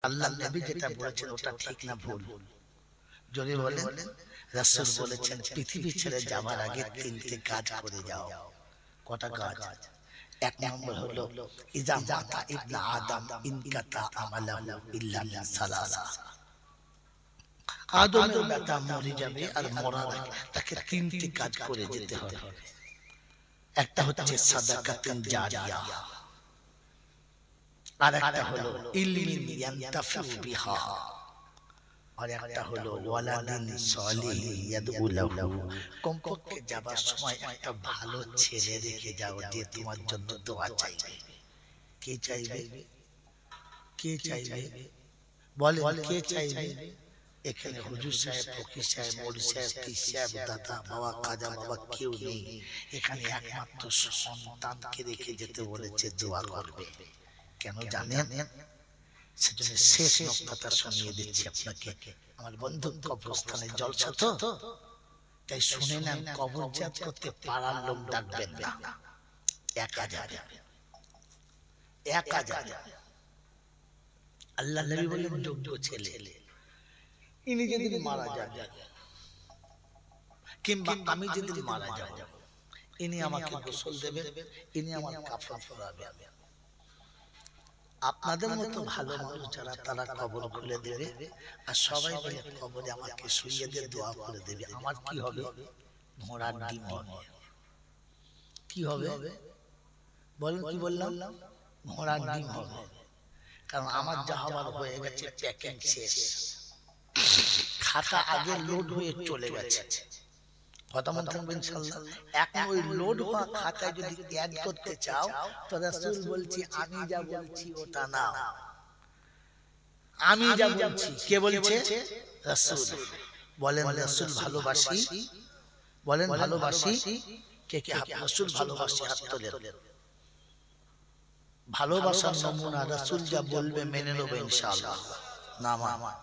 আল্লাহ নবী যেটা বলেছেন ওটা ঠিক না ভুল? যদি বলেন, রাসূল বলেছেন পৃথিবী ছেড়ে যাওয়ার আগে তিনটে কাজ করে যাও। কটা কাজ? এক নম্বর হলো ইজা মাতা ইবনে আদম ইনকাতা আমালাহু ইল্লা মিন সালাসা। আদমের বেটা মরে যাবে আর মরার আগে তাকে তিনটি কাজ করে যেতে হবে। একটা হচ্ছে সাদাকাতুন জারিয়া, আর একটা হলো ইলমিন ইয়ানতাফিউ বিহা, আর একটা হলো ওয়ালাদিন সলিহ ইয়াদউ লাহু। কমপক্ষে যাবার সময় একটা ভালো ছেলে রেখে যাও যে তোমার জন্য দোয়া চাইবে। কে চাইবে? কে চাইবে? বলেন কে চাইবে? এখানে হুজুর সাহেব, ফকির সাহেব, মৌলভী সাহেব, পীর সাহেব, দাদা, বাবা, কাজা বাবা কেউ নেই। এখানে একমাত্র সন্তানকে রেখে যেতে বলেছে দোয়া করবে। কেন জানেন? সেজন্য শেষ নকশাটা শুনিয়ে দিচ্ছি আপনাকে। আমার বন্ধু, কবরস্থানের জলসা তো, তাই শুনে নেন। কবর জাত করতে পাড়ার লোক ডাকবেন না, একা যাবে, একা যাবে। আল্লাহ নবী বলেন যোগ্য ছেলে, ইনি যেদিন মারা যাবেন কিংবা আমি যেদিন মারা যাব, ইনি আমাকে গোসল দেবেন, ইনি আমার কাফন পরাবেন। আপনাদের মতো ভালো মানুষ যারা, তারা কবর খুলে দেবে আর সবাই মিলে কবরে আমাকে শুইয়ে দিয়ে দোয়া করে দেবে। আমার কি হবে? ঘোড়ার ডিম হবে। কি হবে? বলেন কি বললাম? ঘোড়ার ডিম হবে। কারণ আমার যা হবার হয়ে গেছে, প্যাকিং শেষ, খাতা আগে লোড হয়ে চলে গেছে। কথা মনে থাকবে ইনশাআল্লাহ। এখন ওই লোড হওয়া খাতায় যদি অ্যাড করতে চাও তো রাসূল বলছি আমি যা বলছি ওটা না, আমি যা বলছি। কে বলছে? রাসূল। বলেন রাসূল ভালোবাসি, বলেন ভালোবাসি। কে কে রাসূল ভালোবাসি হাত তোলেন। ভালোবাসার নমুনা রাসূল যা বলবে মেনে নেব ইনশাআল্লাহ। না মা,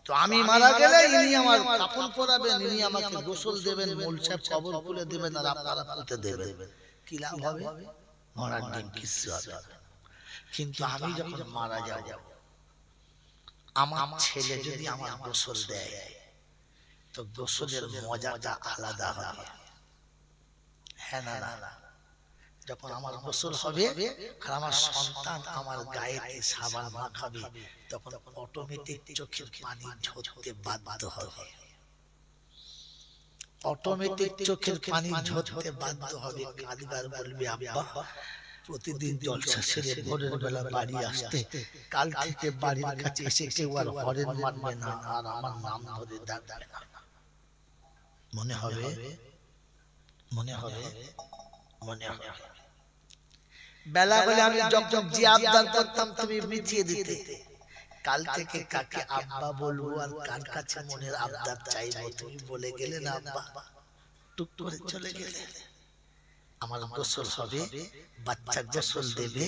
তো আমি মারা গেলে ইনি আমার কাফন পরাবেন, ইনি আমাকে গোসল দেবেন, মৌলভী সাহেব কবর খুলে দেবেন আর আপনারা পুঁতে দেবেন। কি লাভ হবে? ঘোড়ার ডিম, কিছু হবে না। কিন্তু আমি যখন মারা যাব, আমার ছেলে যদি আমার গোসল দেয় তো গোসলের মজাটা আলাদা হবে। হ্যাঁ না না? যখন আমার গোসল হবে আর আমার সন্তান আমার গায়েতে সাবান মাখাবে, তখন অটোমেটিক চোখের পানি ঝরতে বাধ্য হবে। অটোমেটিক চোখের পানি ঝরতে বাধ্য হবে। কাঁদবার বলবে আব্বা প্রতিদিন জলসা সেরে ভোরের বেলা বাড়ি আসতে, কাল থেকে বাড়ির কাছে এসে কেউ আর হরেন মারবে না আর আমার নাম ধরে ডাকবে না। মনে হবে, মনে হবে, মনে হবে। বেলা হলে আমি যখন যে আবদার করতাম তুমি মিটিয়ে দিতে। কাল থেকে কাকে আব্বা বলবো আর কার কাছে মনের আবদার চাইবো তুমি বলে গেলে না আব্বা, টুক করে চলে গেলে। আমার গোসল হবে, বাচ্চা গোসল দেবে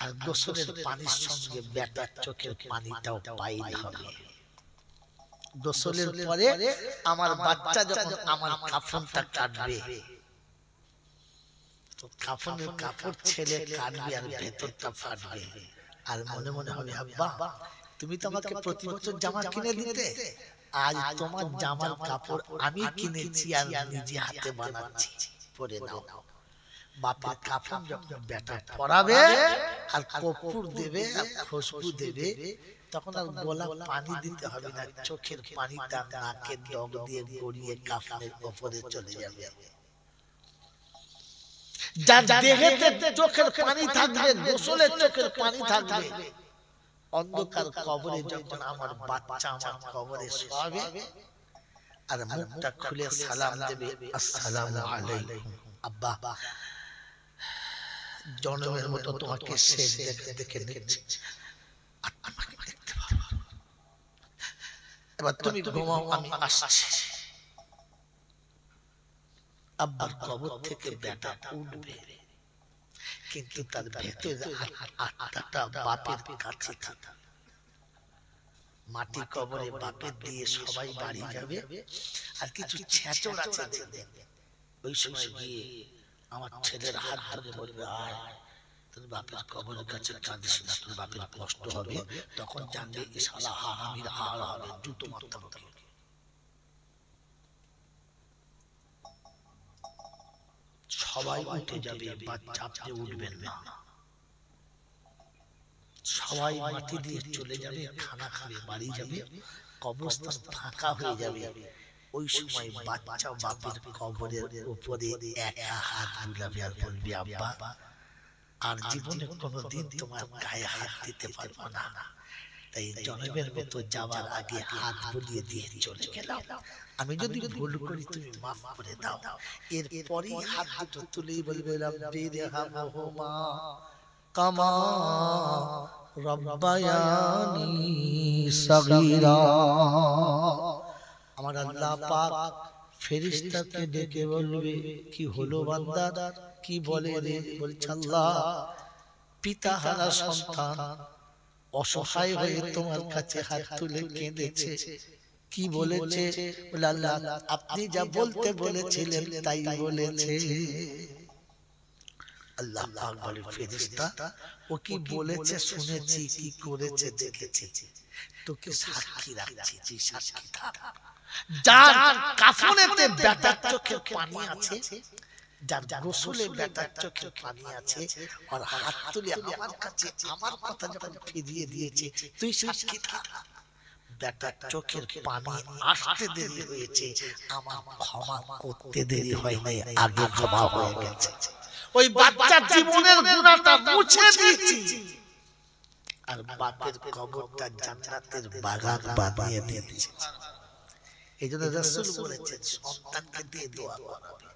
আর গোসলের পানির সঙ্গে বেটার চোখের পানিটাও পাইল হবে। গোসলের পরে আমার বাচ্চা যখন আমার কাফনটা কাটবে, তো কাফনের কাপড় ছেলে কাটবে আর ভেতরটা ফাটবে আর মনে মনে হবে আব্বা তুমি তো আমাকে প্রতি বছর জামা কিনে দিতে, আজ তোমার জামার কাপড় আমি কিনেছি আর নিজে হাতে বানাচ্ছি, পরে নাও। বাপের কাফন যখন বেটা পরাবে আর কর্পূর দেবে আর খুশবু দেবে, তখন আর গোলা পানি দিতে হবে না, চোখের পানিটা নাকের ডগ দিয়ে গড়িয়ে কাফনের উপরে চলে যাবে। যার দেহেতে চোখের পানি থাকবে, গোসলে চোখের পানি থাকবে, অন্ধকার কবরে যখন আমার বাচ্চা আমার কবরে শোয়াবে আর মুখটা খুলে সালাম দেবে, আসসালামু আলাইকুম আব্বা, জনমের মতো তোমাকে শেষ দেখে নিচ্ছি, আমাকে দেখতে পাবো, এবার তুমি ঘুমাও, আমি আসছি। আব্বার কবর থেকে বেটা উঠবে, কিন্তু তার ভেতরে আত্মাটা বাপের কাছে থাকে। মাটি কবরে বাপের দিয়ে সবাই বাড়ি যাবে আর কিছু ছেঁচড় আছে দেখবেন, ওই সময় গিয়ে আমার ছেলের হাত ধরে বলবে আয় তোর বাপের কবরের কাছে কাঁদিস না, তোর বাপের কষ্ট হবে, তখন জানবে এ শালা হারামির হার হবে, জুতো মারতে হবে। সবাই উঠে যাবে, বাচ্চা আপনি উঠবেন না। সবাই মাটি দিয়ে চলে যাবে, খানা খাবে, বাড়ি যাবে, কবরস্থান ফাঁকা হয়ে যাবে। ওই সময় বাচ্চা বাপের কবরের উপরে একা হাত বুলাবে আর বলবে, আব্বা আর জীবনে কোনোদিন তোমার গায়ে হাত দিতে পারবো না, তাই জনমের মতো যাওয়ার আগে হাত বুলিয়ে দিয়ে চলে গেলাম, আমি যদি ভুল করি তুমি মাফ করে দাও। এরপরই হাত দুটো তুলেই বলবে, রব্বি রহমহুমা কামা রব্বায়ানি সগীরা। আমার আল্লাহ পাক ফেরেশতাকে ডেকে বলবে, কি হলো বান্দা, কি বলে রে? বলছে, আল্লাহ পিতা হারা সন্তান অসহায় হয়ে তোমার কাছে হাত তুলে কেঁদেছে, কি বলেছে? বলে, আল্লাহ আপনি যা বলতে বলেছিলেন তাই বলেছে। আল্লাহ পাক বলে, ফেরেশতা ও কি বলেছে শুনেছি, কি করেছে দেখেছি, তোকে সাক্ষী রাখছি, তুই সাক্ষী থাক। যার কাফনেতে বেটার চোখের পানি আছে, যার গোসলে বেটার চোখের পানি আছে, আর হাত তুলে আমার কাছে আমার কথা যখন ফিরিয়ে দিয়েছে, তুই সাক্ষী থাক। বেটার চোখের পানি আসতে দেরি হয়েছে, আমার ক্ষমা করতে দেরি হয় নাই, আগে ক্ষমা হয়ে গেছে। ওই বাচ্চার জীবনের গুনাহটা মুছে দিয়েছি, আর বাপের কবরটা জান্নাতের বাগান বানিয়ে দিয়েছে। এই জন্য রাসূল বলেছেন, সন্তানকে দিয়ে দোয়া করাবে।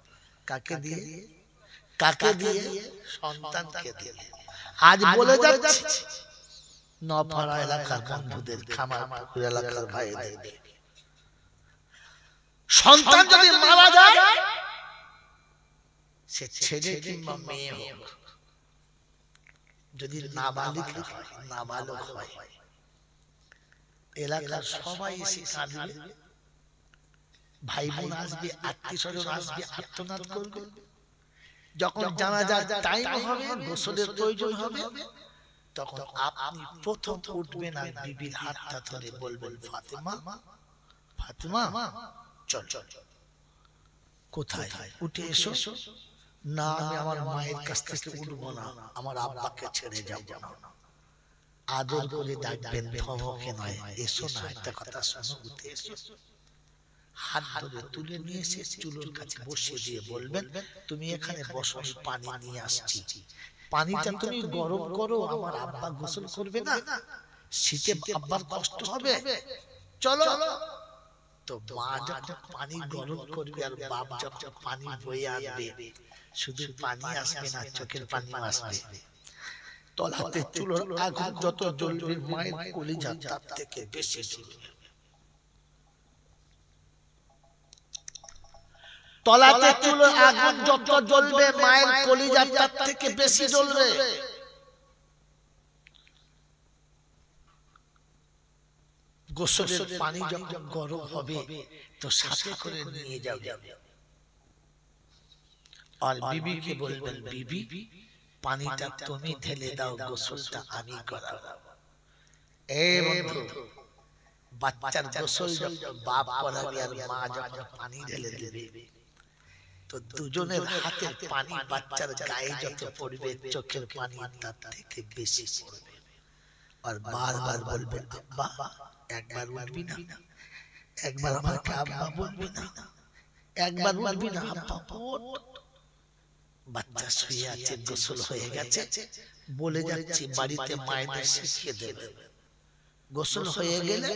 কাকে দিয়ে? কাকে দিয়ে? সন্তানকে দিয়ে। আজ বলে যাচ্ছে নপাড়া এলাকার বন্ধুদের, খামার পুকুর এলাকার ভাইদের, সন্তান যদি মারা যায়, সে ছেলে কিংবা মেয়ে হোক, যদি নাবালিক হয়, নাবালক হয়, এলাকার সবাই এসে কাঁদবে, ভাই বোন আসবে, আত্মীয় স্বজন আসবে, আর্তনাদ করবে। যখন জানাজার টাইম হবে, গোসলের প্রয়োজন হবে, তখন আপনি প্রথম উঠবেন আর বিবির হাতটা ধরে বলবেন, ফাতেমা, ফাতেমা চল চল। কোথায়? উঠে এসো। না, আমি আমার মায়ের কাছ থেকে উঠবো না, আমার আব্বাকে ছেড়ে যাব না। আদর করে ডাকবেন, ধমকে নয়, এসো না, একটা কথা শোনো, উঠে এসো। হাত ধরে তুলে নিয়ে এসে চুলোর কাছে বসিয়ে দিয়ে বলবেন, তুমি এখানে বসো, আমি পানি নিয়ে আসছি, পানিটা তুমি গরম করো, আমার আব্বা গোসল করবে না, শীতে আব্বার কষ্ট হবে, চলো। তো মা যখন পানি গরম করবে আর বাপ যখন পানি বয়ে আনবে, শুধু পানি আসবে না, চোখের পানি আসবে। তলাতে চুলোর আগুন যত জ্বলবে, মায়ের কলিজা তার থেকে বেশি জ্বলবে। তলাতে চুলোর আগুন যত জ্বলবে, মায়ের কলিজা তার থেকে বেশি জ্বলবে। গোসলের পানি যখন গরম হবে, তো সাথে করে নিয়ে যাবে, আর বিবিকে বলবেন, বিবি পানিটা তুমি ঢেলে দাও, গোসলটা আমি করাবো। এই বন্ধু, বাচ্চার গোসল যখন বাপ করাবে আর মা যখন পানি ঢেলে দেবে, তো দুজনের হাতের পানি বাচ্চার গায়ে যত পড়বে, চোখের পানি তার থেকে বেশি পড়বে। আর বারবার বলবে, আব্বা একবার উঠবি না, একবার আমাকে আব্বা বলবি না, একবার উঠবি না, আব্বা ওঠ। বাচ্চা শুয়ে আছে, গোসল হয়ে গেছে, বলে যাচ্ছি বাড়িতে মায়েদের শিখিয়ে দেবে। গোসল হয়ে গেলে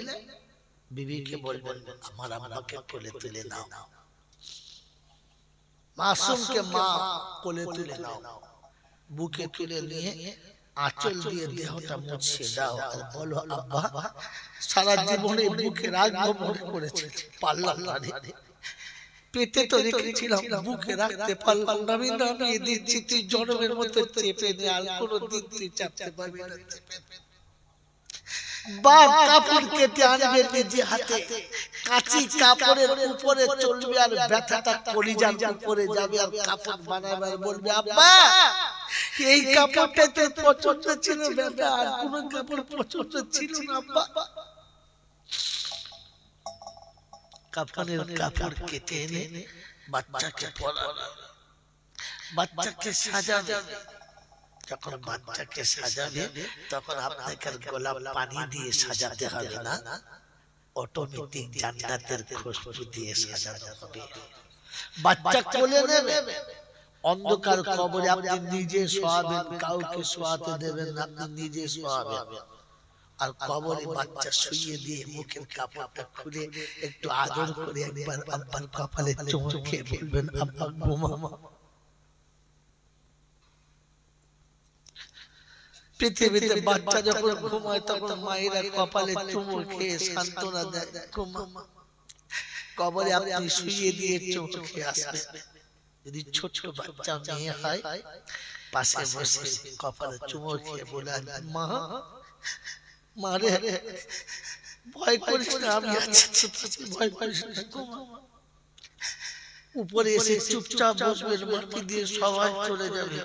বিবিকে বলবেন, আমার আব্বাকে কোলে তুলে নাও, মাসুমকে মা কোলে তুলে নাও, বুকে তুলে নিয়ে আঁচল দিয়ে দেহটা মুছিয়ে দাও, আর বলো, আব্বা সারা জীবনে বুকে রাখবো মনে করেছি, পারলাম না, পেটে তো রেখেছিলাম, বুকে রাখতে পারলাম না, আমি নামিয়ে দিচ্ছি, তুই জনমের মতো চেপে নে, আর কোনোদিন তুই চাপতে পারবি না। বাপ কাপড় কেটে আনবে নিজে হাতে, কাঁচি কাপড়ের উপরে চলবে, আর ব্যথাটা কলিজার উপরে যাবে, আর কাপড় বানাবে, আর বলবে, আব্বা এই কাপড়টা তোর পছন্দ ছিল বেটা, আর কোন কাপড় পছন্দ ছিল না আব্বা। কাফনের কাপড় কেটে এনে বাচ্চাকে পরাবে, বাচ্চাকে সাজাবে। যখন বাচ্চাকে সাজাবে তখন আপনাকে গোলাপ পানি দিয়ে সাজাতে হবে না, অটোমেটিক জান্নাতের খুশবু দিয়ে সাজানো হবে। বাচ্চা কোলে নেবে, অন্ধকার কবরে আপনি নিজে শোয়াবেন, কাউকে শোয়াতে দেবেন না, আপনি নিজে শোয়াবেন। আর কবরে বাচ্চা শুইয়ে দিয়ে মুখের কাপড়টা খুলে একটু আদর করে একবার আব্বার কপালে চুমু খেয়ে বলবেন আব্বা ঘুমা। পৃথিবীতে বাচ্চা যখন ঘুমায় তখন মায়েরা কপালে চুমু খেয়ে সান্ত্বনা দেয়, ঘুমা। কবরে আপনি শুইয়ে দিয়ে চুমু খেয়ে আসবেন। যদি ছোট বাচ্চা মেয়ে হয়, পাশে বসে কপালে চুমু খেয়ে বলে মা, মারে ভয় করিস না, আমি আছি, ভয় করিস না, উপরে এসে চুপচাপ বসবেন, মাটি দিয়ে সবাই চলে যাবে।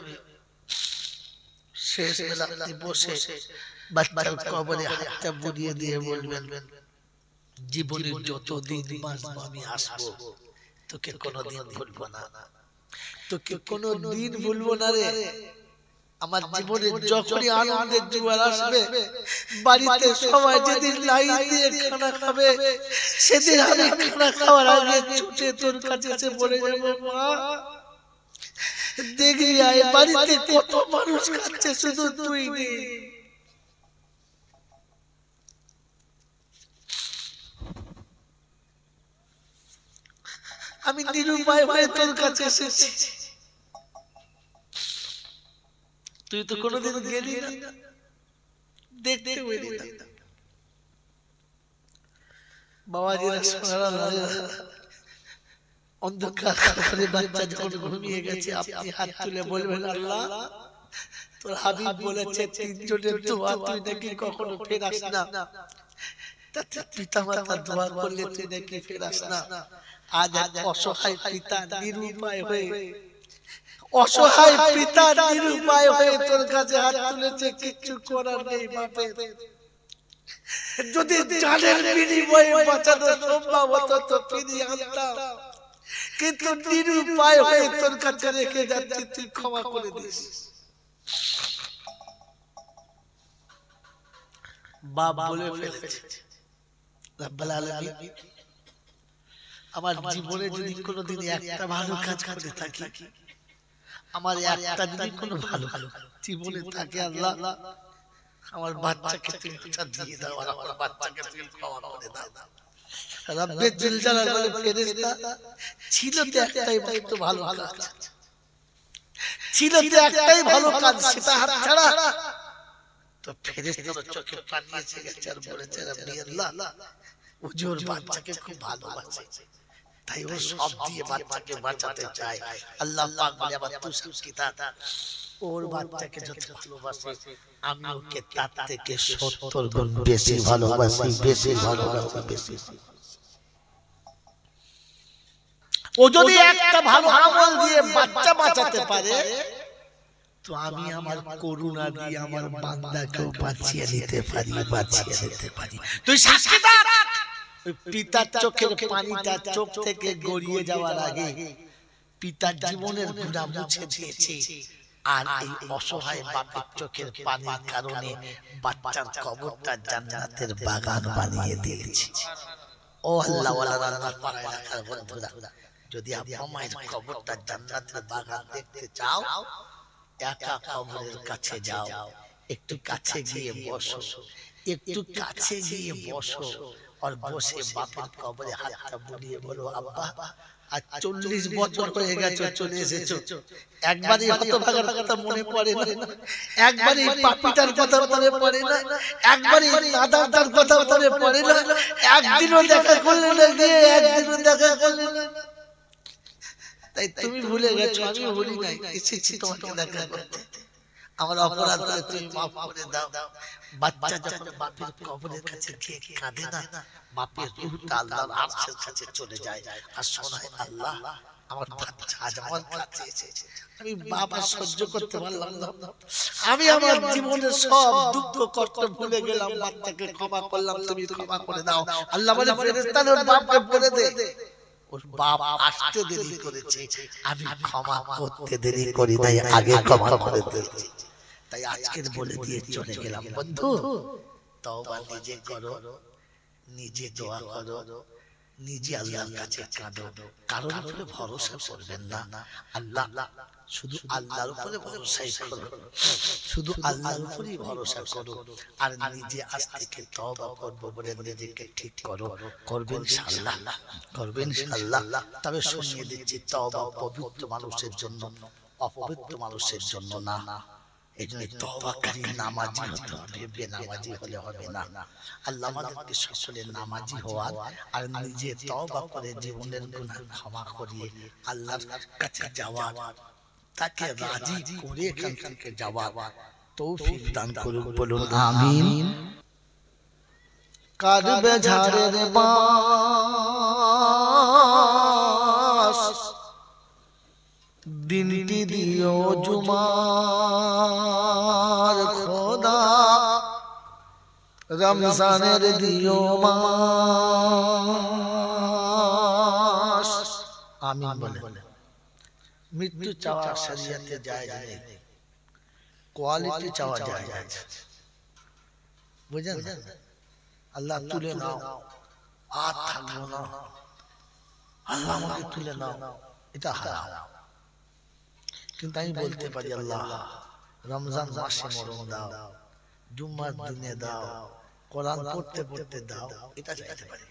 শেষ বেলা আপনি বসে বাচ্চার কবরে হাতটা বুলিয়ে দিয়ে বলবেন জীবনের যতদিন বাঁচবো আমি আসবো, তোকে কোনোদিন ভুলবো না, তোকে কোনোদিন ভুলবো না রে। আমার জীবনে যখনই আনন্দের জোয়ার আসবে, বাড়িতে সবাই যেদিন লাইন দিয়ে খানা খাবে, সেদিন আমি খানা খাওয়ার আগে ছুটে তোর কাছে এসে বলে যাবো মা, দেখি আয় বাড়িতে কত মানুষ খাচ্ছে, শুধু তুই নেই। আমি নিরুপায় হয়ে তোর কাছে এসেছি, তুই তো কোনোদিন গেলি না, দেখতে পেলি না। বাবাজিরা সোনারা অন্ধকার করে বাচ্চা যখন ঘুমিয়ে গেছে, আপনি হাত তুলে বলবেন আল্লাহ, তোর হাবিব বলেছে তিনজনের দোয়া তুই নাকি কখনো ফেরাস না, তাতে পিতা মাতা দোয়া করলে তুই নাকি ফেরাস না। আজ এক অসহায় পিতা নিরুপায় হয়ে, অসহায় পিতা নিরুপায় হয়ে তোর কাছে হাত তুলেছে, কিচ্ছু করার নেই বাপের। যদি জানের বিনিময়ে বাঁচানো সম্ভব হতো তো ফিরিয়ে আনতাম, কিন্তু নিরুপায় হয়ে তোর কাছে রেখে যাচ্ছি, তুই ক্ষমা করে দিস। বাপ বলে ফেলেছে রব্বুল আলামিন, আমার জীবনে যদি কোনোদিন একটা ভালো কাজ করে থাকি, আমার একটা যদি কোনো ভালো জীবনে থাকে, আল্লাহ আমার বাচ্চাকে তুমি দিয়ে দাও, আর আমার বাচ্চাকে তুমি ক্ষমা করে দাও। রব্বে জিল জালাল বলে ফেরেশতা ছিল তো একটাই তো ভালো কাজ, ছিল তো একটাই ভালো কাজ, সেটা হাতছাড়া। তো ফেরেশতার চোখে পানি এসে গেছে আর বলেছে রব্বি আল্লাহ, হুজুর বাচ্চাকে খুব ভালোবাসে, তাই ও সব দিয়ে বাচ্চাকে বাঁচাতে চায়। আল্লাহ পাক বলে আবার তুই সাক্ষীতা, ওর বাচ্চাকে যত ভালোবাসে আমি ওকে তার থেকে 70 গুণ বেশি ভালোবাসি, বেশি ভালোবাসি, বেশি। ও যদি একটা ভালো আমল দিয়ে বাচ্চা বাঁচাতে পারে, তো আমি আমার করুণা দিয়ে আমার বান্দাকেও বাঁচিয়ে নিতে পারি, বাঁচিয়ে নিতে পারি। তুই সাক্ষী থাক। ওই পিতার চোখের পানিটা চোখ থেকে গড়িয়ে যাওয়ার আগে পিতার জীবনের গুনাহ মুছে দিয়েছে, আর এই অসহায় বাপের চোখের পানির কারণে বাচ্চার কবরটা জান্নাতের বাগান বানিয়ে দিয়েছে। ও আল্লাহ ওয়ালারা, আল্লাহর পাড়ায় রাখার বন্ধুরা, যদি আব্বা মায়ের কবরটা জান্নাতের বাগান দেখতে চাও, একা কবরের কাছে যাও, একটু কাছে গিয়ে বসো, একটু কাছে গিয়ে বসো, আর বসে বাপের কবরে হাতটা বুলিয়ে বলো আব্বা আজ 40 বছর হয়ে গেছে চলে এসেছো, একবারই হতভাগার কথা মনে পড়ে না, একবারই পাপিটার কথা মনে পড়ে না, একবারই নাদানটার কথা মনে পড়ে না, একদিনও দেখা করলে না, গিয়ে একদিনও দেখা করলে না। তাই তুমি ভুলে গেছো, আমি ভুলি নাই, এসেছি তোমাকে দেখা করতে। আমার অপরাধ করে তুমি মাফ করে দাও। বাচ্চা যখন বাপের কবরের কাছে গিয়ে কাঁদে না, বাপের রূহটা আল্লাহর আরশের কাছে চলে যায় আর শোনায় আল্লাহ আমার বাচ্চা আজ আমার কাছে এসেছে, আমি বাবা সহ্য করতে পারলাম না, আমি আমার জীবনের সব দুঃখ কষ্ট ভুলে গেলাম, বাচ্চাকে ক্ষমা করলাম, তুমি ক্ষমা করে দাও। আল্লাহ বলে ফেরেশতাদের ওর বাপকে বলে দে, ওর বাপ আসতে দেরি করেছে, আমি ক্ষমা করতে দেরি করি নাই, আগে ক্ষমা করে দিয়েছি। তাই আজকের বলে দিয়ে চলে গেলাম, বন্ধু তওবা নিজে করো, নিজে দোয়া করো, নিজে আল্লাহর কাছে কাঁদো, কারোর উপরে ভরসা করবেন না। আল্লাহ শুধু আল্লাহর উপরে ভরসাই করো, শুধু আল্লাহর উপরেই ভরসা করো, আর নিজে আজ থেকে তওবা করবো বলে নিজেকে ঠিক করো, করবেন ইনশাআল্লাহ, করবেন ইনশাআল্লাহ। তবে শুনিয়ে দিচ্ছি, তওবা পবিত্র মানুষের জন্য, অপবিত্র মানুষের জন্য না। এই জন্য তওবাকারী নামাজি হতে হবে, বেনামাজি হলে হবে না। আল্লাহ আমাদেরকে সকলে নামাজি হওয়ার আর নিজে তওবা করে জীবনের গুনাহ ক্ষমা করিয়ে আল্লাহর কাছে যাওয়ার, তাকে রাজি করে এখান থেকে যাওয়ার তৌফিক দান করুন, বলুন আমিন। কাঁদবে ঝাড়ের বাঁশ, দিনটি দিও জুমার খোদা, রমজানের দিও মাস। আমিন বলে। মৃত্যু চাওয়া শরীয়তে জায়েজ নেই, কোয়ালিটি চাওয়া জায়েজ। বুঝেন? আল্লাহ তুলে নাও, আর থাকবো না, আল্লাহ আমাকে তুলে নাও, এটা হারাম। কিন্তু আমি বলতে পারি, আল্লাহ রমজান মাসে মরণ দাও, জুম্মার দিনে দাও, কোরআন পড়তে পড়তে দাও, এটা চাইতে পারি,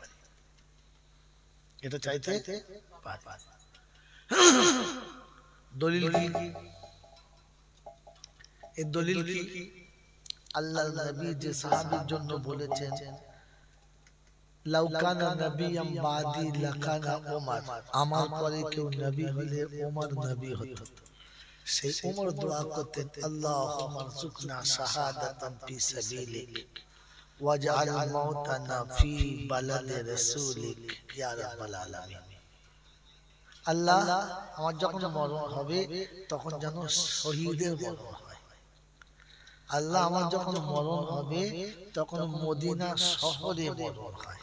এটা চাইতে পারি। দলিল কি? এই দলিল কি? আল্লাহর নবী যে সাহাবীর জন্য বলেছেন, লাউ কানা নবিয়াম বাদি লাকানা ওমর, আমার পরে কেউ নবী হলে ওমর নবী হতো। সেই ওমর দোয়া করতেন, আল্লাহুম্মা রযুকনা শাহাদাতান ফি সাবিলিক ওয়াজআল মাউতানা ফি বালাদি রাসূলিক ইয়া রাব্বাল আলামিন। আল্লাহ আমার যখন মরণ হবে তখন যেন শহীদের মরণ হয়, আল্লাহ আমার যখন মরণ হবে তখন মদিনা শহরে মরণ হয়।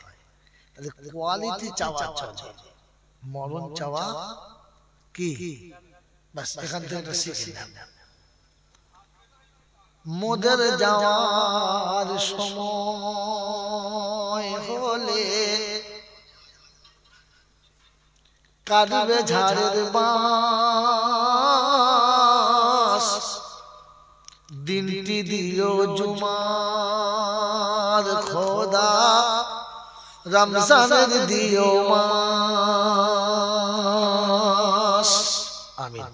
তাহলে কোয়ালিটি চাওয়া চলে, মরণ চাওয়া কি? বাস এখান থেকে এটা শিখে নেন। মোদের যাওয়ার সময় হলে কাঁদবে ঝাড়ের বাঁশ, দিনটি দিও জুমার খোদা, রমজানের দিও মাস। আমিন।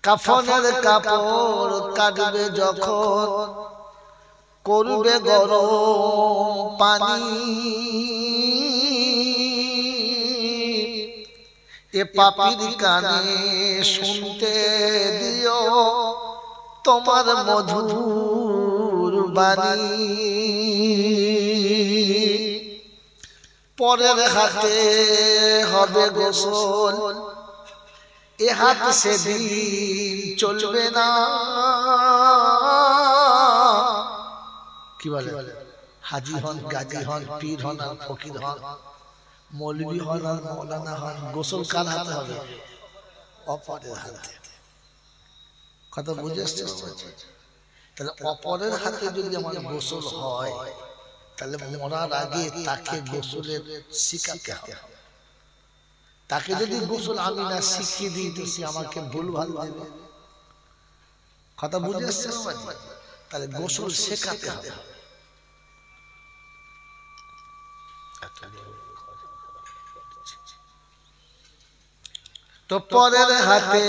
কাফনের কাপড় কাটবে যখন, করবে গরম পানি, এ পাপীর কানে শুনতে দিও তোমার মধুর বাণী। পরের হাতে হবে গোসল, এ হাত সেদিন চলবে না। কি বলে? হাজি হন, গাজী হন, পীর হন আর ফকির হন, মৌলভী হন আর মৌলানা হন, গোসল কার হাতে হবে? অপরের হাতে। কথা বুঝে আসছে? তাহলে অপরের হাতে যদি আমার গোসল হয়, তাহলে মরার আগে তাকে গোসলের শিখাতে হবে। তাকে যদি গোসল আমি না শিখিয়ে দিই তো সে আমাকে ভুলভাল দেবে। কথা বুঝে আসছে? তাহলে গোসল শেখাতে হবে। তো পরের হাতে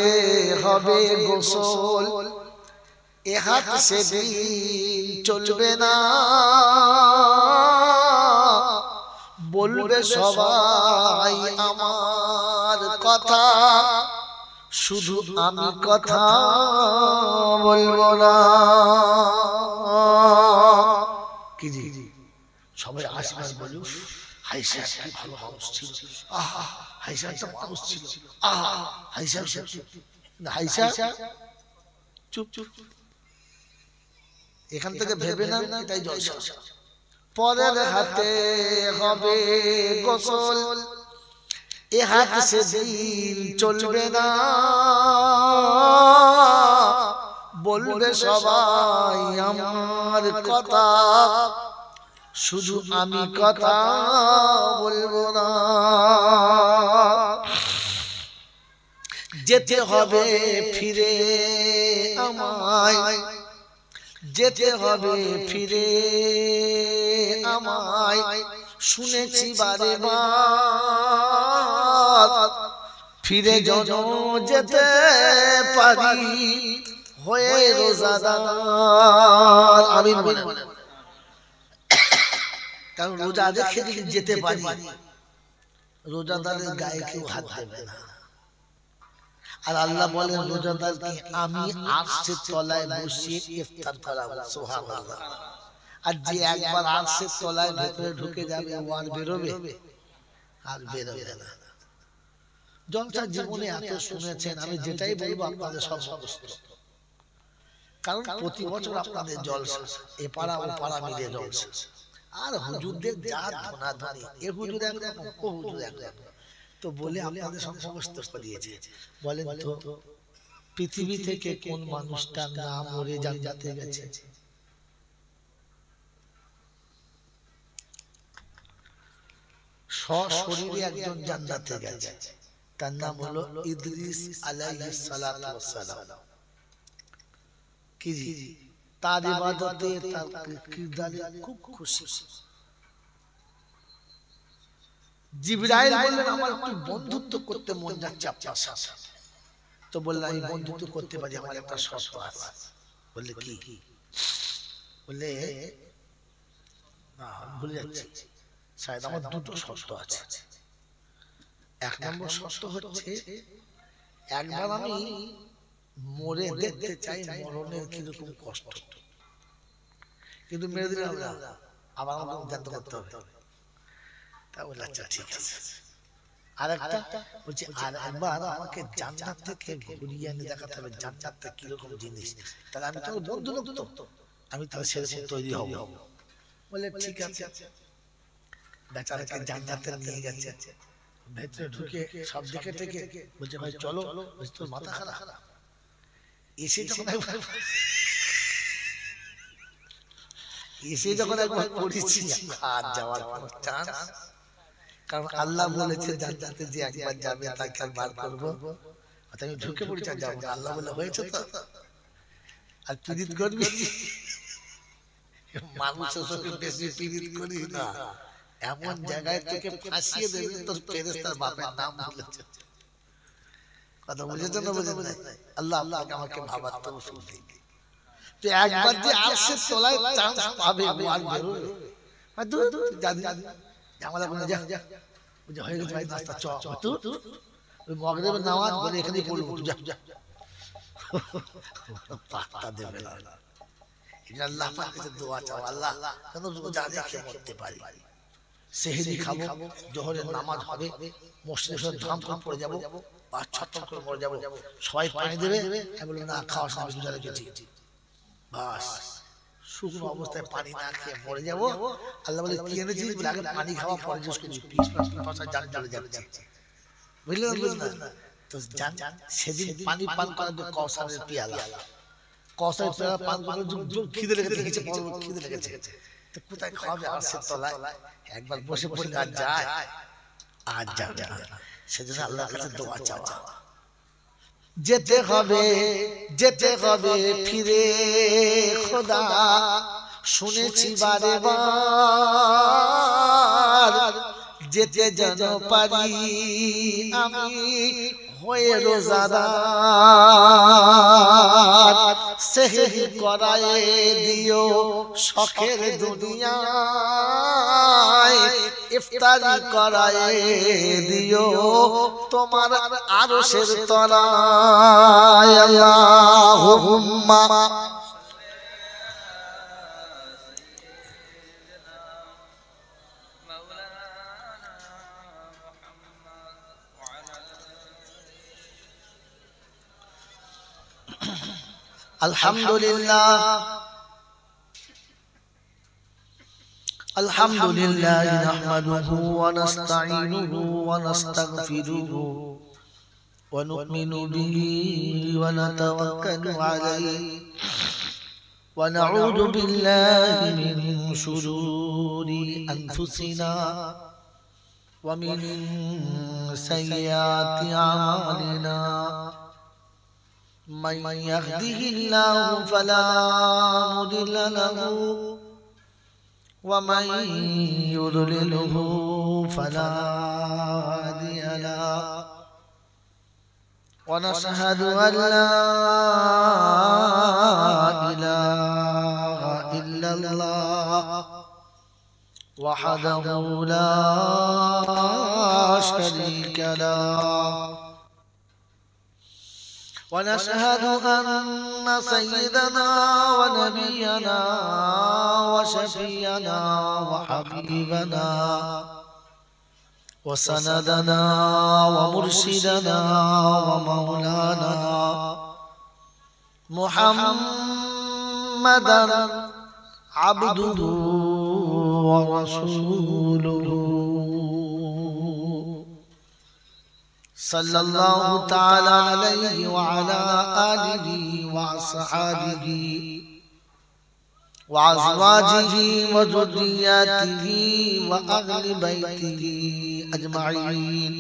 হবে গোসল, এ হাত সেদিন চলবে না। বলবে সবাই আমার কথা, শুধু আমি কথা বলবো না। কি জি? সবাই আসবে বলুক, হাইসা কি ভালো মানুষ ছিল, আহা হাইসা একটা মানুষ ছিল, আহা হাইসা হাইসা চুপ চুপ। এখান থেকে ভেবে না এটাই জলসা। পরের হাতে হবে গোসল, এ হাত সেদিন চলবে না, বলবে সবাই আমার কথা, শুধু আমি কথা বলবো না। যেতে হবে ফিরে আমায়, যেতে হবে ফিরে আমায়, শুনেছি বারে বার, ফিরে যেন যেতে পারি হয়ে রোজাদার। আমিন বলেন। কারণ রোজা রেখে যদি যেতে পারি, রোজাদারের গায়ে কেউ হাত দেবে না। আর আল্লাহ বলেন রোজাদারকে আমি আরশের তলায় বসিয়ে ইফতার করাবো। সুবহানাল্লাহ। আর যে একবার আরশের তলায় ভেতরে ঢুকে যাবে ও আর বেরোবে? আর বেরোবে না। জলসা জীবনে এত শুনেছেন, আমি যেটাই বলবো আপনাদের সব মুখস্থ। কারণ প্রতি বছর আপনাদের জলসা, এ পাড়া ও পাড়া মিলে জলসা। আর হুজুরদের যা ধনাধনি, এ হুজুর একরকম, ও হুজুর একরকম। তো বলে আপনাদের সব মুখস্থ করিয়েছে। বলেন তো পৃথিবী থেকে কোন মানুষটা না মরে জান্নাতে গেছে? সশরীরে একজন জান্নাতে গেছে, তার নাম হলো ইদ্রিস আলাইহিস সালাতু ওয়াস সালাম। কি জি, তার ইবাদতে তার কিরদারে খুব খুশি। জিবরাইল বললেন আমার একটু বন্ধুত্ব করতে মন যাচ্ছে আপনার সাথে। তো বললাম আমি বন্ধুত্ব করতে পারি, আমার একটা শর্ত আছে। বললে কি? বললে না ভুলে যাচ্ছি, শায়দ আমার দুটো শর্ত আছে। এক নম্বর শর্ত হচ্ছে একবার আমি মরে দেখতে চাই মরণের কিরকম কষ্ট, কিন্তু মেরে দিলাম না, আবার আমাকে জানতে করতে হবে। তা বললাম আচ্ছা ঠিক আছে। আরেকটা বলছি আর একবার আমাকে জান্নাত থেকে ঘুরিয়ে এনে দেখাতে হবে জান্নাতটা কিরকম জিনিস, তাহলে আমি তো বন্ধু লোক, তো আমি তাহলে সেরকম তৈরি হব। বলে ঠিক আছে। বেচারাকে জান্নাতে নিয়ে গেছে, ভেতরে ঢুকে সব দেখে থেকে বলছে ভাই চলো, তোর মাথা খারাপ। এসে যখন একবার পড়েছি আর যাওয়ার কোনো চান্স, কারণ আল্লাহ বলেছে জান্নাতে যে একবার যাবে তাকে আর বার করবো। আমি ঢুকে পড়েছি আর যাবো না, আল্লাহ বলে হয়েছে তো। আর পীড়িত করবি, মানুষের সঙ্গে বেশি পীড়িত করি না, এমন জায়গায় তোকে ফাঁসিয়ে দেবে তোর ফেরেশতার বাপের নাম বলেছে। কথা বুঝেছেন না বুঝেন না? আল্লাহ আপনাকে আমাকে ভাবার তৌফিক দিন। তো একবার যে আরশের তলায় চান্স পাবে ও আর বেরোবে? আর দূর জানি জামালা বলে যা বুঝে হয়ে গেছে ভাই নাস্তা চ তুই ওই মাগরিবের নামাজ বলে এখানেই পড়বো, যা যা পাত্তা দেবে না। এটা আল্লাহ পাকের কাছে দোয়া চাও, আল্লাহ যেন রোজা রেখে মরতে পারি, সেহরি খাবো, জোহরের নামাজ হবে, মসজিদে ধাম করে পড়ে যাবো, আর ছটফট করে মরে যাবো, সবাই পানি দেবে, আমি বলবো না খাওয়ার সময় রোজা রেখেছি, বাস শুকনো অবস্থায় পানি না খেয়ে মরে যাবো। আল্লাহ বলে কি এনেছিস? বলে আগে পানি খাওয়া পরে জিজ্ঞেস করছি, পিপাসা জান চলে যাচ্ছে, বুঝলেন বুঝলেন? তো জান সেদিন পানি পান করার জন্য কওসারের পেয়ালা, কওসারের পেয়ালা পান করার জন্য খিদে লেগেছে, খিদে লেগেছে, তো কোথায় খাওয়াবে? আরশের তলায়। একবার বসে পড়লে আর যায় আর যাবে না। সেজন্য আল্লাহর কাছে দোয়া চাওয়া, যেতে হবে ফিরে খোদা, শুনেছি বারে বার, যেতে যেন পারি আমি হয়ে রোজাদার, সেহরি করায়ে দিও শখের দুনিয়ায়, ইফতারি করায়ে দিও তোমার আরশের তলায়। আল্লাহুম্মা الحمد لله الحمد لله نحمده ونستعينه ونستغفره ونؤمن به ونتوكل عليه ونعوذ بالله من شرور أنفسنا ومن سيئات أعمالنا من يهده الله فلا مضل له ومن يضلله فلا هادي له ونشهد أن لا إله إلا الله وحده لا شريك له ونشهد أن سيدنا ونبينا وشفينا وحبيبنا وسندنا ومرشدنا ومولانا محمدا عبده ورسوله صلى الله تعالى عليه وعلى آله وأصحابه وأزواجه وذرياته وأهل بيته أجمعين.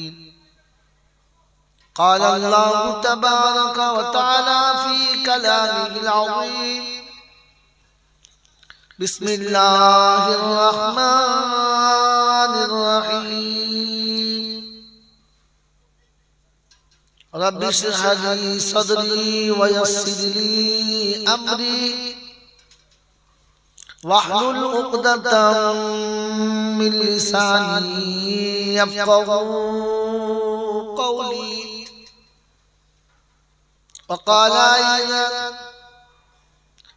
قال الله تبارك وتعالى في كلامه العظيم: بسم الله الرحمن الرحيم. رب اشرح لي صدري ويسر لي أمري واحلل عقدة من لساني يفقهوا قولي. وقال أيضا: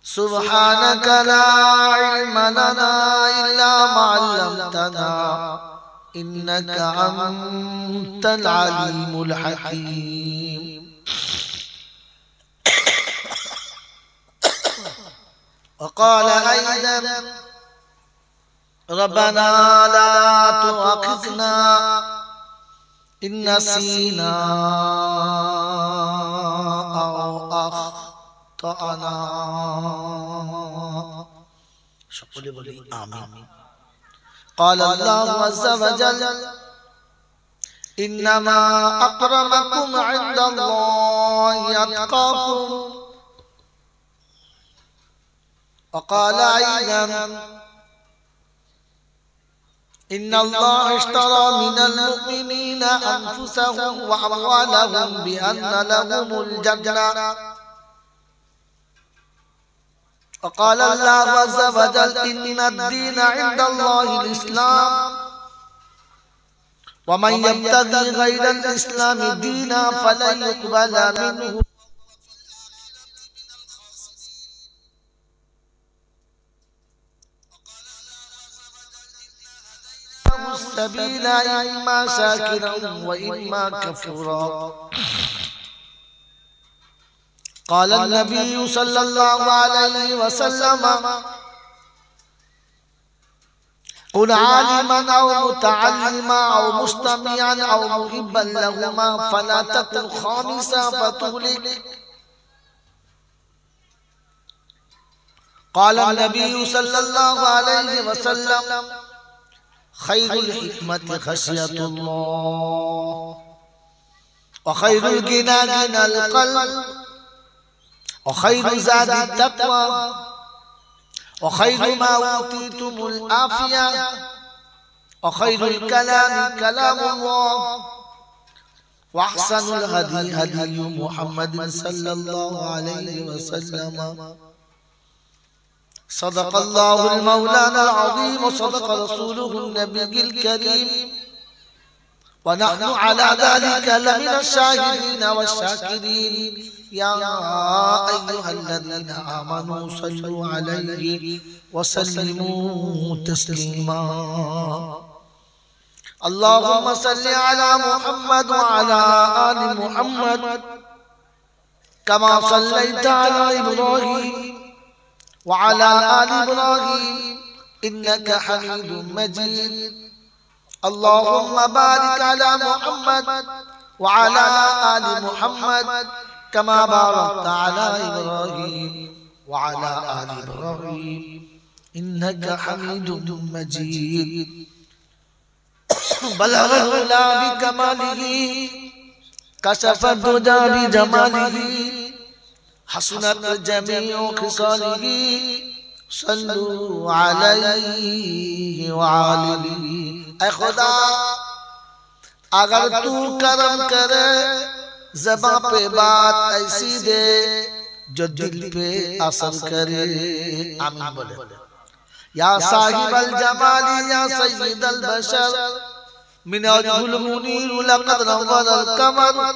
سبحانك لا علم لنا إلا ما علمتنا إنك أنت العليم الحكيم. وقال أيضا: ربنا لا تؤاخذنا إن نسينا أو أخطأنا. সকলে বলি আমিন। قال الله عز وجل: إنما أكرمكم عند الله أتقاكم. وقال أيضا: إن الله اشترى من المؤمنين أنفسهم وأموالهم بأن لهم الجنة. وقال الله عز وجل: إن الدين عند الله الإسلام ومن يبتغي غير الإسلام دينا فلن يقبل منه السبيل إما شاكرا وإما كفورا. قال النبي صلى الله عليه وسلم: كن عالما أو متعلما أو مستمعا أو محبا لهما فلا تكن خامسا فتهلك. قال النبي صلى الله عليه وسلم: خير الحكمة خشية الله وخير الغنى غنى القلب وخير زاد التقوى وخير ما أوتيتم العافية وخير الكلام كلام الله وأحسن الهدي هدي محمد صلى الله عليه وسلم. صدق الله المولانا العظيم وصدق رسوله النبي الكريم ونحن على ذلك لمن الشاهدين والشاكرين. يا أيها الذين آمنوا صلوا عليه وسلموا تسليما. اللهم صل على محمد وعلى آل محمد কামা সাল্লাইতা আলা ইব্রাহিম ওয়া আলা আলি ইব্রাহিম ইন্নাকা হামিদুম মাজিদ আল্লাহুম্মা বারিক আলা মুহাম্মাদ ওয়া আলা আলি মুহাম্মাদ কামা বারাকতা আলা ইব্রাহিম ওয়া আলা আলি ইব্রাহিম ইন্নাকা হামিদুম মাজিদ بلغ العلا بكماله كشف الدجى بجماله حسنت جميع خصاله صلوا عليه وعلى اے خدا اگر تو کرم کرے زباں پہ بات ایسی دے جو دل پہ اثر کرے آمین بولے یا صاحب الجمال یا سید البشر من وجه المنير لقد نور القمر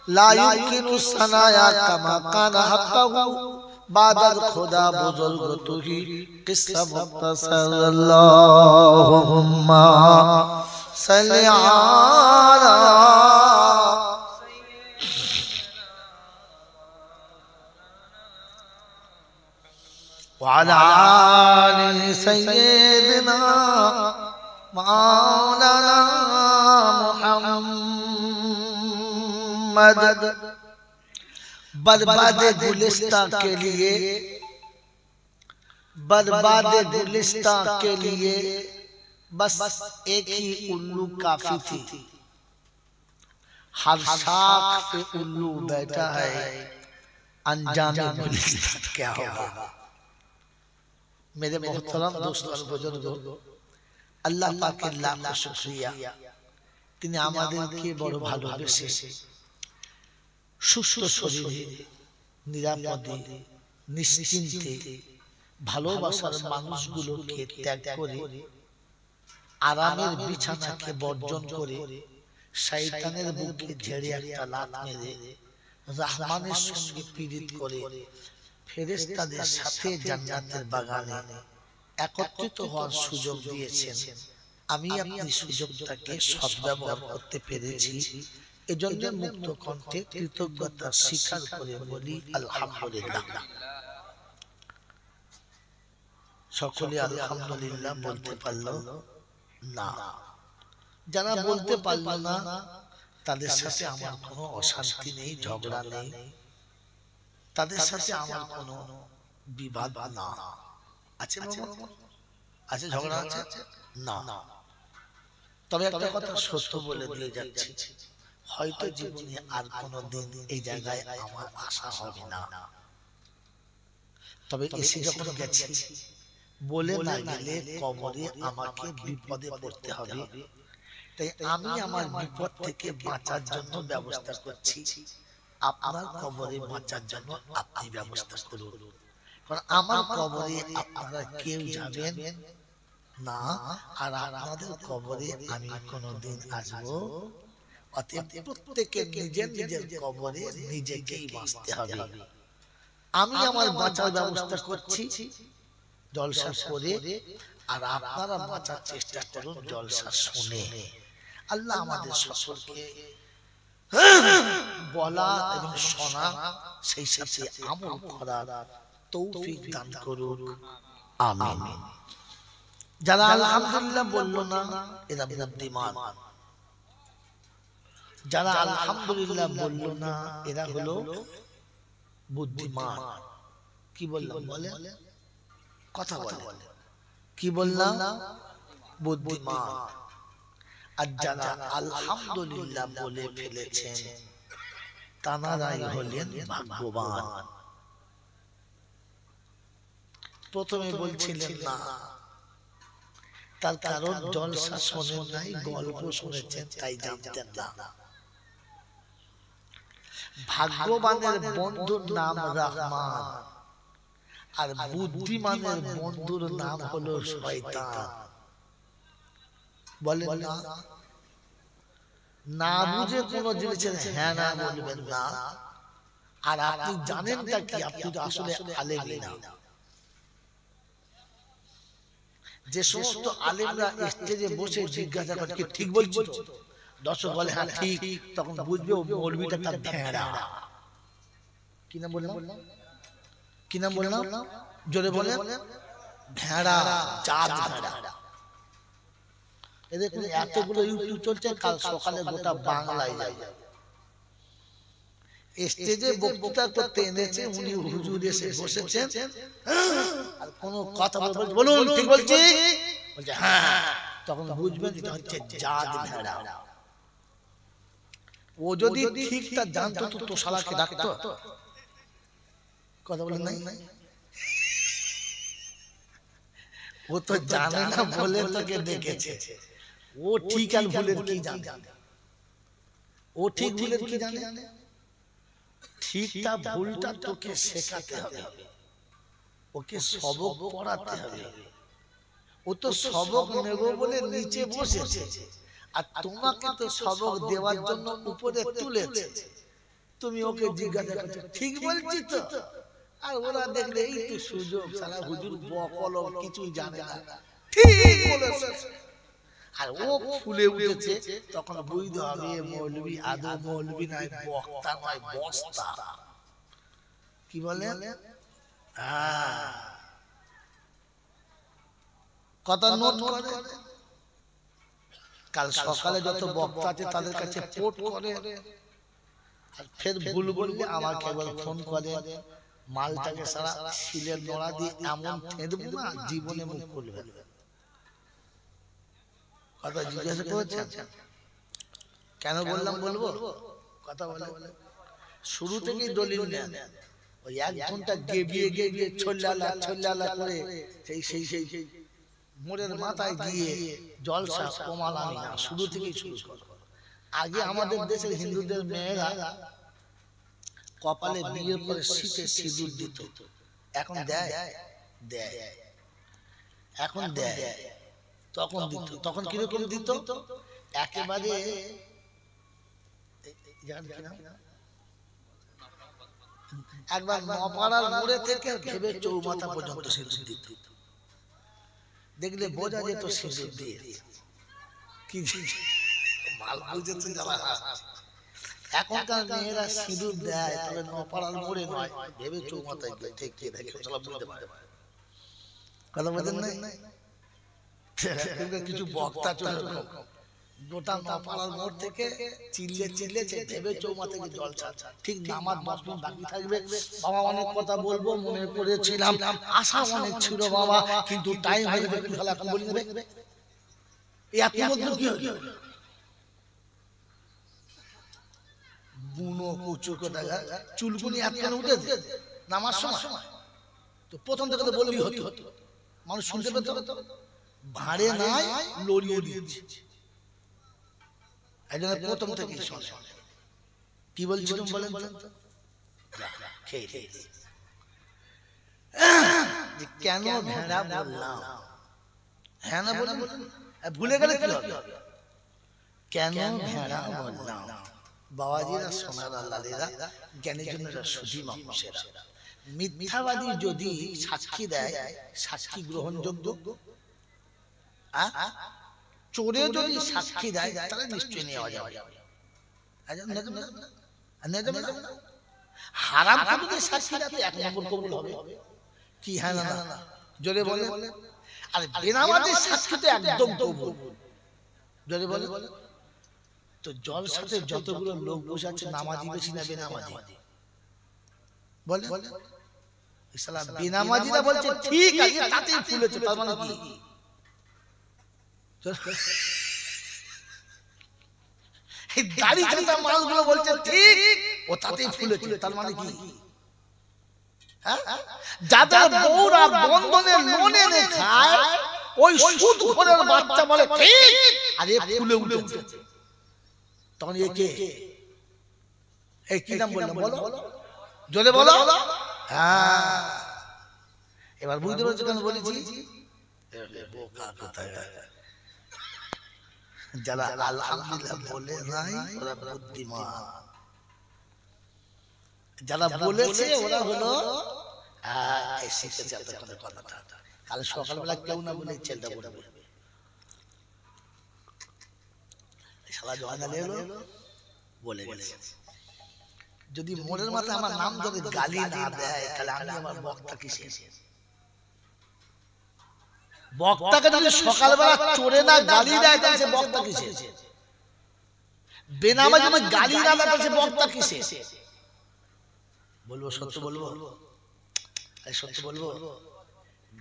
لا يمكن الثنايا كما كان حقه بعد الخدا بزرگ تو ہی قصہ مختصر اللهم صل على وعلى آل سيدنا مولانا محمد برباد گلستان کے لیے برباد گلستان کے لیے بس ایک ہی الو کافی تھی ہر شاخ پہ الو بیٹھا ہے انجام گلستان کیا ہوگا میرے محترم دوستوں اور بزرگوں আল্লাহ পাকের লাখ শুকরিয়া তিনি আমাদেরকে বড় ভালোবেসে সুস্থ শরীরে নিরাপদে নিশ্চিন্তে ভালোবাসার মানুষগুলোকে ত্যাগ করে আরামের বিছানাকে বর্জন করে শয়তানের বুকে ঝেড়ে একটা লাথ মেরে রহমানের সঙ্গে পীড়িত করে ফেরেশতাদের সাথে জান্নাতের বাগানে একত্রিত হওয়ার সুযোগ দিয়েছেন আমি আপনি সুযোগটাকে সদ্ব্যবহার করতে পেরেছি এজন্য মুক্ত কণ্ঠে কৃতজ্ঞতা স্বীকার করে বলি আলহামদুলিল্লাহ সকলে আলহামদুলিল্লাহ বলতে পারলো না যারা বলতে পারলো না তাদের সাথে আমার কোনো অশান্তি নেই ঝগড়া নেই তাদের সাথে আমার কোনো বিবাদ না আছে আছে ঝগড়া আছে না তবে একটা কথা সত্য বলে দিয়ে যাচ্ছি হয়তো জীবনে আর কোনোদিন এই জায়গায় আমার আশা হবে না তবে এসে যখন গেছি বলে না গেলে কবরে আমাকে বিপদে পড়তে হবে তাই আমি আমার বিপদ থেকে বাঁচার জন্য ব্যবস্থা করছি আপনার কবরে বাঁচার জন্য আপনি ব্যবস্থা করুন কারণ আমার কবরে আপনারা কেউ যাবেন না আর আপনাদের কবরে আমি কোনোদিন আসবো অতএব প্রত্যেকের নিজের নিজের কবরে নিজেকেই বাঁচতে হবে আমি আমার বাঁচার ব্যবস্থা করছি জলসা করে আর আপনারা বাঁচার চেষ্টা করুন জলসা শুনে আল্লাহ আমাদের সকলকে বলা এবং শোনা সেই সাথে আমল করার তৌফিক দান করুন আমিন যারা আলহামদুলিল্লাহ বলল না এরা বুদ্ধিমান যারা আলহামদুলিল্লাহ বলল না এরা হলো বুদ্ধিমান কি বললাম বলে কথা বলে কি বললাম বুদ্ধিমান আর যারা আলহামদুলিল্লাহ বলে ফেলেছেন তানারাই হলেন ভাগ্যবান প্রথমে বলছিলেন না তার কারণ জলসা শোনেন নাই গল্প শুনেছেন তাই জানতেন না ভাগ্যবানের বন্ধুর নাম রহমান আর বুদ্ধিমানের বন্ধুর নাম হলো শয়তান বলেন না না বুঝে কোন জিনিসের হ্যাঁ না বলবেন না আর আপনি জানেন তা কি আপনি তো আসলে আলেমই না যে সমস্ত আলেমরা স্টেজে বসে জিজ্ঞাসা করে কি ঠিক বলছো দর্শক বলে হ্যাঁ ঠিক তখন বুঝবে ও মৌলবীটা তার ভেড়া কি নাম বললাম? কি নাম বললাম? জোরে বলে। ভেড়া, জাত ভেড়া। দেখুন এতগুলো ইউটিউব চলছে, কাল সকালে গোটা বাংলায় যাবে। স্টেজে বক্তৃতা করতে এনেছে উনি, হুজুর এসে বসেছেন, আর কোনো কথা বলুন ঠিক বলছি, বলছে হ্যাঁ, তখন বুঝবেন এটা হচ্ছে জাত ভেড়া। ও যদি ঠিকটা জানতো তো তো শালাকে ডাকতো? কথা বলেন নাই? ও তো জানে না বলে তোকে ডেকেছে। ও ঠিক আর ভুলের কি জানে? ও ঠিক ভুলের কি জানে? ঠিকটা ভুলটা তোকে শেখাতে হবে, ওকে সবক পড়াতে হবে। ও তো সবক নেব বলে নিচে বসেছে, আর তোমাকে তো সবক দেওয়ার জন্য উপরে তুলেছে। তুমি ওকে জিজ্ঞাসা করছো ঠিক বলছি তো, আর ওরা দেখলে এই তো সুযোগ, সালা হুজুর বকল কিছুই জানে না, ঠিক বলেছে। আর ও ফুলে উঠেছে, তখন বুঝতে হবে মৌলবি আদৌ মৌলবি নয়, বক্তা নয়, বস্তা। কি বলে? কথা নোট করে। কাল সকালে যত বক্তা আছে তাদের কাছে পোট করে, আর ফের ভুল বললে আমাকে একবার ফোন করে, মালটাকে সারা শিলের নোড়া দিয়ে এমন থেঁদবো না জীবনে মুখ খুলবে। কথা জিজ্ঞাসা করেছেন কেন বললাম? বলবো কথা বলে শুরু থেকেই দলিল নেন। ওই 1 ঘন্টা গেবিয়ে গেবিয়ে ছল্লালা করে সেই সেই সেই সেই মোড়ের মাথায় গিয়ে জলসা কমালামি না, শুরু থেকেই শুরু করো। আগে আমাদের দেশের হিন্দুদের মেয়েরা কপালে বিয়ের পরে শীতে সিঁদুর দিত, এখন দেয়? দেয়, এখন দেয়। তখন দিত, তখন কিরকম দিত? একেবারে একবার নপাড়ার মোড়ে থেকে ভেবে চৌমাথা পর্যন্ত সিঁদুর দিত। দেখলে বোঝা যেত সিঁদুর দিয়ে কি মাল বুঝেছে যারা। এখনকার মেয়েরা সিঁদুর দেয়, তবে নপাড়ার মোড়ে নয়, ভেবে চৌমাথায় গিয়ে ঠেকিয়ে দেয়, কেউ চলা বুঝতে পারে। কথা বলছেন না? কিছু বক্তা চলে গোটা নপাড়ার মোড় থেকে চিল্লে চিল্লে ভেবে চৌমাথা থেকে জল ছাড়ছে, ঠিক নামাজ 10 মিনিট বাকি থাকবে। বাবা অনেক কথা বলবো মনে করেছিলাম, আশা অনেক ছিল বাবা, কিন্তু টাইম হয়ে গেছে, একটু এখন বলি না দেখবে এই এত মধ্যে কি হলো? বুনো কুচু কথা, চুলকুনি এত কেন উঠেছে নামার সময়? তো প্রথম থেকে তো বললি হতো, মানুষ শুনতে পেত। ভাড়ে নাই লড়িয়ে দিচ্ছে, একজনের প্রথম থেকে শোনে। কি বলছিলাম বলেন তো? কেন ভেড়া বললাম? হ্যাঁ না বলুন, ভুলে গেলে কি হবে? কেন ভেড়া বললাম? বাবাজিরা, সোনারা, লালেরা, জ্ঞানী জনেরা, সুধী মানুষেরা, মিথ্যাবাদী যদি সাক্ষী দেয়, সাক্ষী গ্রহণযোগ্য? চোরে যদি সাক্ষী দেয় তাহলে নিশ্চয়ই নেওয়া যাবে। হারাম যদি সাক্ষী দেয় 1 নম্বর কবুল হবে। কি হ্যাঁ না? জোরে বলে। আর বেনামাজি সাক্ষী তো একদম কবুল। জোরে বলে। তো জলসাতে যতগুলো লোক বসে আছে, নামাজি বেশি না বেনামাজি? বলে সালা বেনামাজিরা বলছে ঠিক আছে, তাতেই ফুলেছে, তার মানে কি? দাড়ি কাটা মালগুলো বলছে ঠিক, ও তাতেই ফুলেছে, তার মানে কি? যাদের বউরা বন্ধনে লোন এনে খায়, ওই সুদখোরের বাচ্চা বলে ঠিক, আর এ ফুলে উঠেছে, তখন এ কে? এই কি নাম বললাম বলো? জোরে বলো। হ্যাঁ, এবার বুঝতে পারছো কেন বলেছি? বোকা কোথায়, যারা আলহামদুলিল্লাহ বলে নাই ওরা বুদ্ধিমান, যারা বলেছে ওরা হলো শিখেছে এতক্ষণের কথাটা। কাল সকালবেলা কেউ না বলে ছেলেটা বলবে, শালা জয়নাল এলো বলে গেছে। যদি মোড়ের মাথায় আমার নাম ধরে গালি না দেয় তাহলে আমি আমার বক্তা কিসে? বক্তাকে যদি সকালবেলা চোরে না গালি দেয় তাহলে সে বক্তা কিসে? বেনামাজি যদি গালি না দেয় তাহলে সে বক্তা কিসে? বলবো সত্য বলবো, সত্য বলবো।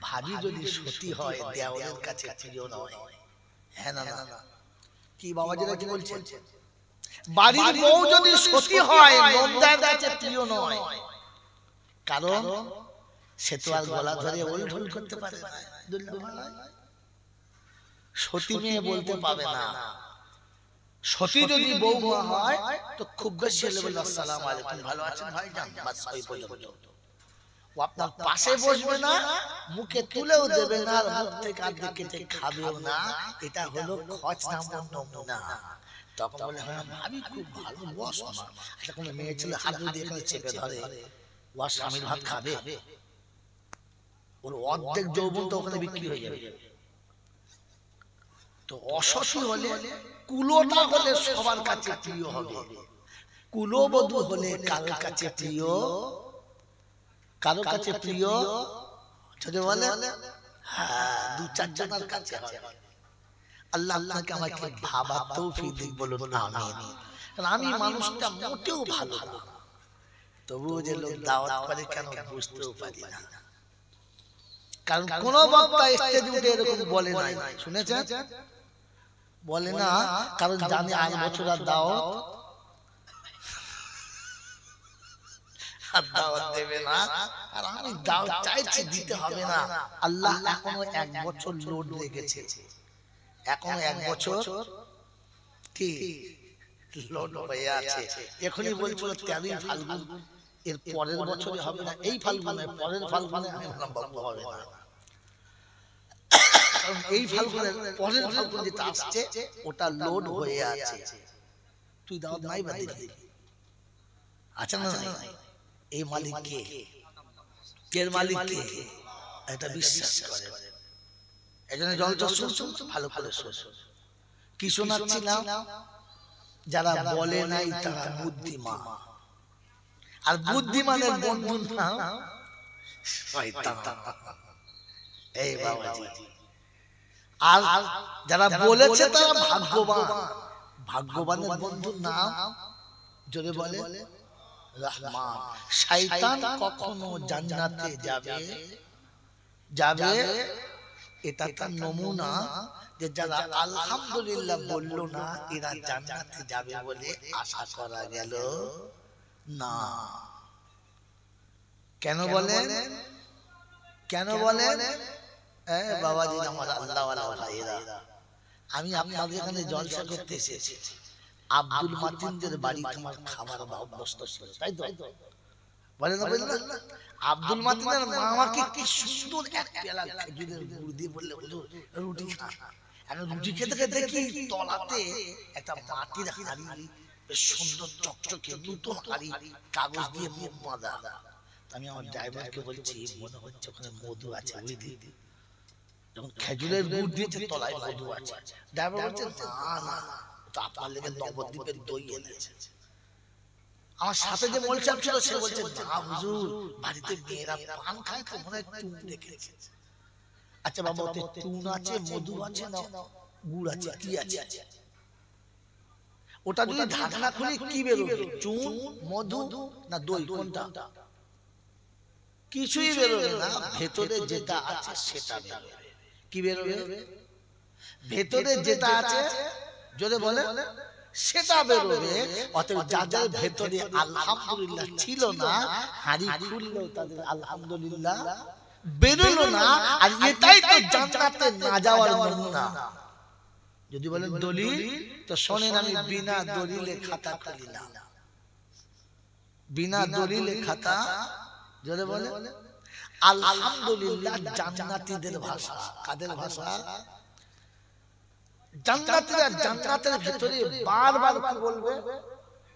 ভাবি যদি সতী হয় দেওয়ালের কাছে প্রিয় নয়। হ্যাঁ না না কি বাবাজিরা কি বলছে? বাড়ির বউ যদি সতী হয় নন্দার কাছে প্রিয় নয়, কারণ সে তো আর গলা ধরে ওলঢুল করতে পারে না। সতী মেয়ে বলতে পাবে না। সতী যদি বউ হয় তো খুব বেশি হলে বলবে আসসালামু আলাইকুম, ভালো আছেন ভাইজান, বাস ওই পর্যন্ত। ও আপনার পাশে বসবে না, মুখে তুলেও দেবে না, আর মুখ থেকে আধে কেটে খাবেও না। এটা হলো খচ নামক নমুনা। তখন বলে হ্যাঁ ভাবি খুব ভালো, বস আমার। একটা কোনো মেয়ে ছেলে হাত দিয়ে এখানে চেপে ধরে, ও আর স্বামীর ভাত খাবে? ওর অর্ধেক যৌবন তো ওখানে বিক্রি হয়ে যাবে। তো অসতী হলে, কুলোটা হলে সবার কাছে প্রিয় হবে। কুলবধূ হলে কারোর কাছে প্রিয়, কারোর কাছে প্রিয় যদি বলে হ্যাঁ দু চারজনের কাছে হবে। আল্লাহ আল্লাহকে আমাকে ভাবার তৌফিক দিক বলুন আমিন। কারণ আমি মানুষটা মোটেও ভালো না, তবুও যে লোক দাওয়াত করে কেন বুঝতেও পারি না। কারণ কোন বক্তা স্টেজে উঠে এরকম বলে নাই, শুনেছেন? বলে না, কারণ জানি 8 বছর আর দাওয়াত দাওয়াত দেবে না, আর আমি দাওয়াত চাইছি দিতে হবে না। আল্লাহ এখনো 1 বছর লোড রেখেছে, এখনো 1 বছর কি লোড হয়ে আছে। এখনই বলছিল 13 ফাল্গুন, এর পরের বছরে হবে না, এই ফাল্গুনে পরের ফাল্গুনে আমি বললাম বাবু হবে না। কারণ এই ফাল্গুনের পরের ফাল্গুন যেটা আসছে ওটা লোড হয়ে আছে। তুই দাওয়াত নাই বা দিলি, আচ্ছা না এই মালিক কে? এর মালিক কে? এটা বিশ্বাস করে। এজন্য জলটা শুনছো ভালো করে শুনছো। কি শোনাচ্ছিলাম? যারা বলে নাই তারা বুদ্ধিমান, আর বুদ্ধিমানের বন্ধু নাম শয়তান। এই বাবাজি, আর যারা বলেছে তারা ভাগ্যবান, ভাগ্যবানের বন্ধুর নাম যদি বলে রহমান। শয়তান কখনো জান্নাতে যাবে যাবে এটা তার নমুনা, যে যারা আলহামদুলিল্লাহ বলল না এরা জান্নাতে যাবে বলে আশা করা গেল না। কেন বলেন? কেন বলেন? বাবাজি আমার আল্লাহ ওয়ালা ভাইরা, আমি আপনাদের এখানে জলসা করতে এসেছি। আব্দুল মাতিনদের বাড়ি তোমার খাবার অভ্যস্ত ছিল, তাই তো? বলে না বলে না? আব্দুল মাতিনের মা আমাকে কি সুন্দর এক পেয়ালা খেজুরের গুড় দিয়ে বললে হুজুর রুটি খান। এখন রুটি খেতে খেতে দেখি তলাতে একটা মাটির হাঁড়ি, বেশ সুন্দর চকচকে নতুন হাঁড়ি, কাগজ দিয়ে মুখ বাঁধা। আমি আমার ড্রাইভারকে বলছি মনে হচ্ছে ওখানে মধু আছে, বুঝলি? যখন খেজুরের গুড় দিয়েছে তলায় মধু আছে। ড্রাইভার বলছে না না, তো আপনার লেগে নবদ্বীপের দই এনেছে। আমার সাথে যে মোলসাম ছিল সে বলছে না হুজুর, বাড়িতে মেয়েরা পান খায় তো মনে হয় চুন রেখেছে। আচ্ছা বাবা, ওতে চুন আছে, মধু আছে না গুড় আছে, কি আছে? ওটা যদি ঢাকনা খুলে কি বেরোবে? চুন, মধু না দই, কোনটা? কিছুই বেরোবে না। ভেতরে যেটা আছে সেটা বেরোবে। কি বেরোবে? ভেতরে যেটা আছে যদি বলে সেটা বেরোবে। অতএব যাদের ভেতরে আলহামদুলিল্লাহ ছিল না, হাড়ি খুললেও তাদের আলহামদুলিল্লাহ বেরোলো না। আর এটাই তো জান্নাতে না যাওয়ার নমুনা। যদি বলেন দলিল, তো শোনেন, আমি বিনা দলিলে খাতা খুলি না। বিনা দলিলে খাতা যদি বলে আলহামদুলিল্লাহ জান্নাতীদের ভাষা। কাদের ভাষা? জান্নাতীরা জান্নাতের ভিতরে বারবার কি বলবে?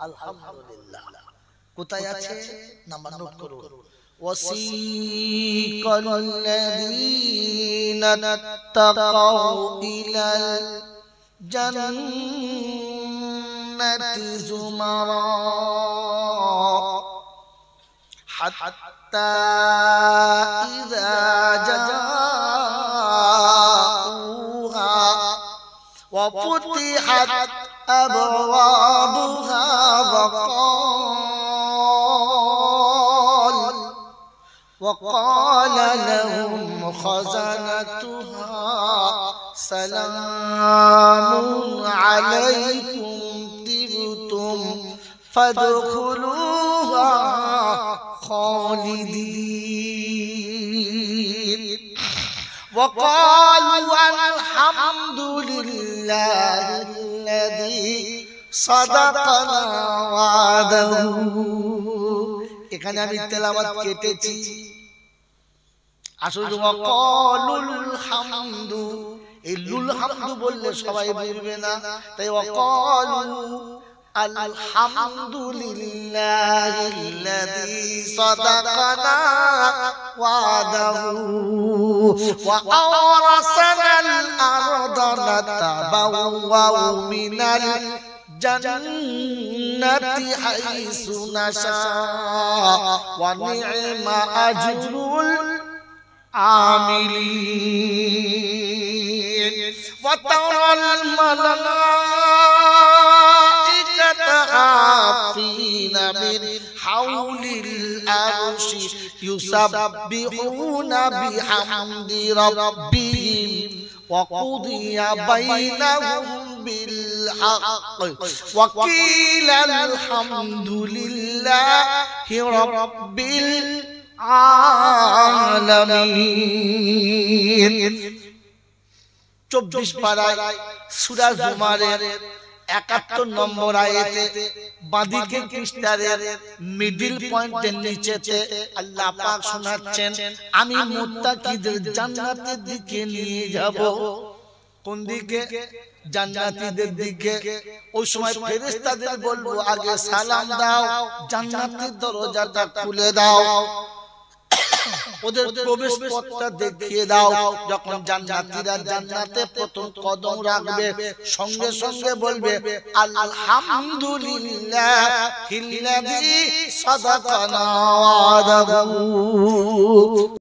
আলহামদুলিল্লাহ। কোথায় আছে? নাম্বার নোট করুন। ওয়াসিকাল্লাযীনা তাকাউ ইলাল জান্নাতি যুমারা হাত্তা ইযা জাউহা ওয়া ফুতিহাত আবওয়াবুহা وقال لهم خزنتها سلام عليكم طبتم فادخلوها خالدين وقالوا الحمد لله الذي صدقنا وعده এখানে আমি তেলাওয়াত কেটেছি আসলে ওয়াকালুল হামদু এই লুল হামদু বললে সবাই বুঝবে না তাই ওয়াকালু আলহামদুলিল্লাহিল্লাযী সাদাকানা ওয়াদাহু ওয়া আওরাসানাল আরদা নাতাবাওয়াউ মিনাল জান্নাতি হাইসু নাশা ওয়া নি'মা আজরুল আমিলিন ওয়া তারাল মালাইকাতা আফিনা মিন হাওলিল আরশি ইউসাব্বিহুনা বিহামদি রাব্বিহিম ওয়া কুদিয়া বাইনাহুম بالحق وقيل الحمد لله رب العالمين 24 পারায় সূরা জুমারের 71 নম্বর আয়াতে বাঁদিকের পৃষ্ঠার মিডল পয়েন্টের নিচেতে আল্লাহ পাক শোনাচ্ছেন আমি মুত্তাকিদের জান্নাতের দিকে নিয়ে যাব কোন দিকে জান্নাতীদের দিকে ওই সময় ফেরেশতাদের বলবো আগে সালাম দাও জান্নাতের দরজাটা খুলে দাও ওদের প্রবেশ পথটা দেখিয়ে দাও যখন জান্নাতীরা জান্নাতে প্রথম কদম রাখবে সঙ্গে সঙ্গে বলবে আলহামদুলিল্লাহিল্লাযী সাদাকানা ওয়াদাহু